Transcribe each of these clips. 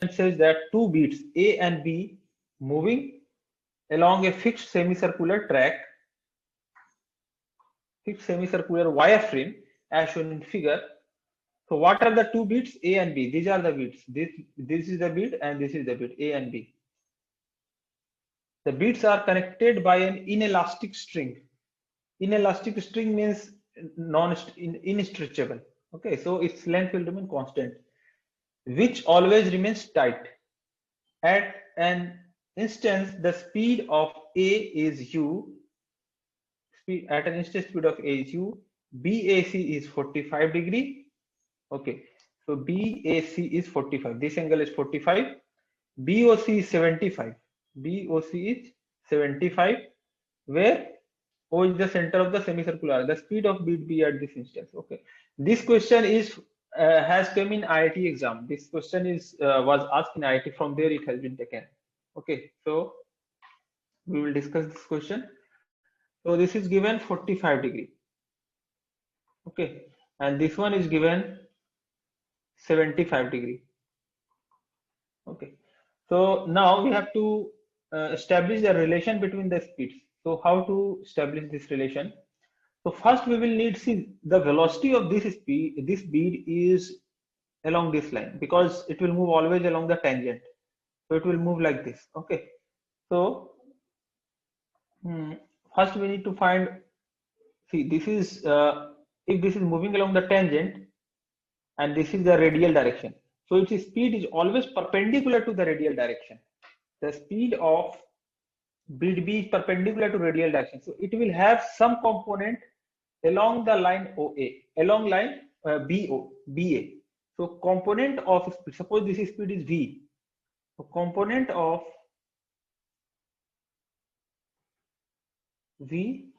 It says that two beats A and B moving along a fixed semicircular track, fixed semicircular wireframe as shown in figure. So what are the two beats A and B? These are the beats. This is the beat and this is the beat A and B. The beats are connected by an inelastic string. Inelastic string means non-stretchable. Okay, so its length will remain constant, which always remains tight. At an instance, the speed of A is u. At an instant speed of A is u. BAC is 45 degree. Okay, so BAC is 45. This angle is 45. BOC is 75. BOC is 75. Where O is the center of the semicircular. The speed of beat B at this instance. Okay, this question is has come in IIT exam. This question is was asked in IIT. From there it has been taken. Okay, so we will discuss this question. So this is given 45 degree. Okay, and this one is given 75 degree. Okay, so now we have to establish the relation between the speeds. So how to establish this relation? So first we will need, see, the velocity of this speed, this bead is along this line because it will move always along the tangent. So it will move like this. Okay, so first we need to find, see, this is if this is moving along the tangent and this is the radial direction, so its speed is always perpendicular to the radial direction. The speed of bead B is perpendicular to radial direction, so it will have some component along the line OA, along line BA. So component of speed, suppose this speed is V, so component of V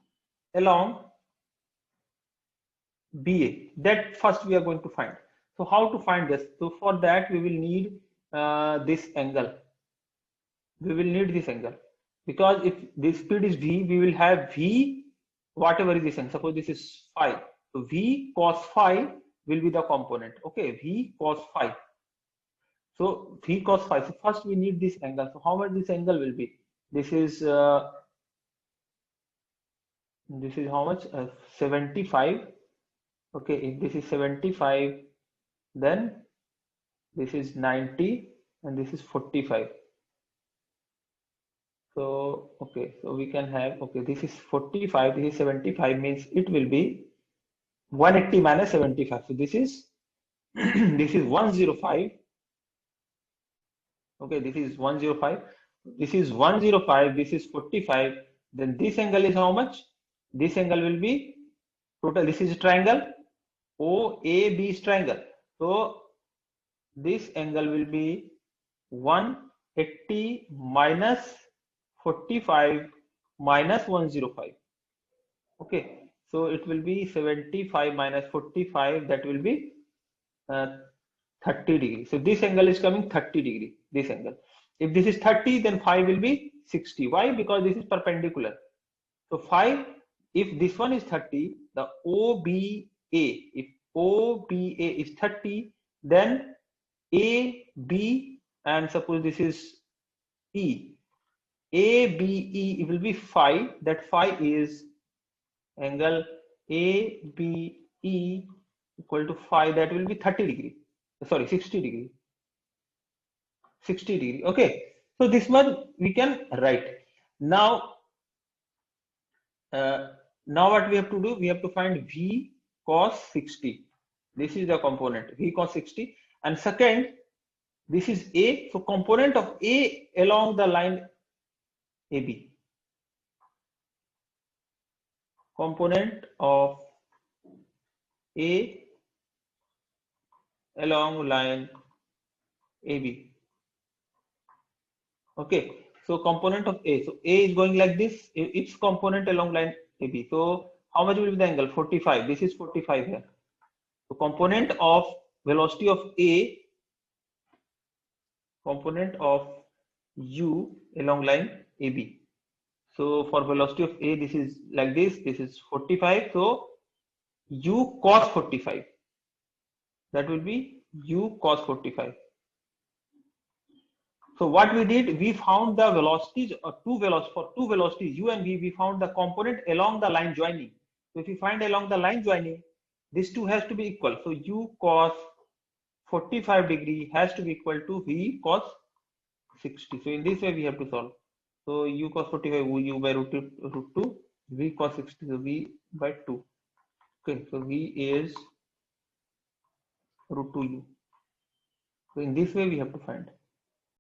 along BA, that first we are going to find. So how to find this? So for that we will need this angle. We will need this angle because if this speed is V, we will have V, whatever is this angle. Suppose this is phi. So V cos phi will be the component. Okay, V cos phi. So V cos phi. So first we need this angle. So how much this angle will be? This is how much? 75. Okay, if this is 75, then this is 90 and this is 45. So okay, so we can have, okay, this is 45, this is 75, means it will be 180 minus 75. So this is this is 105. Okay, this is 105, this is 105, this is 45. Then this angle is how much? This angle will be total. This is a triangle, OAB is triangle. So this angle will be 180 minus 45 minus 105. Okay, so it will be 75 minus 45, that will be 30 degree. So this angle is coming 30 degree, this angle. If this is 30, then phi will be 60. Why? Because this is perpendicular. So phi, if this one is 30, the OBA, if OBA is 30, then AB, and suppose this is E, ABE, it will be phi. That phi is angle ABE equal to phi, that will be 30 degree. Sorry, 60 degree. 60 degree. Okay, so this one we can write. Now what we have to do, we have to find V cos 60. This is the component, V cos 60. And second, this is A, so component of A along the line AB. Component of A along line AB. Okay, so component of A. So A is going like this, its component along line AB. So how much will be the angle? 45. This is 45 here. So component of velocity of A, component of U along line AB. So for velocity of A, this is like this is 45. So U cos 45. That will be U cos 45. So what we did, we found the velocities or for two velocities u and v, we found the component along the line joining. So if you find along the line joining, these two has to be equal. So u cos 45 degree has to be equal to v cos 60. So in this way we have to solve. So u cos 45 u by root 2, v cos 60, so v by 2. Okay, so v is root 2u. So in this way we have to find.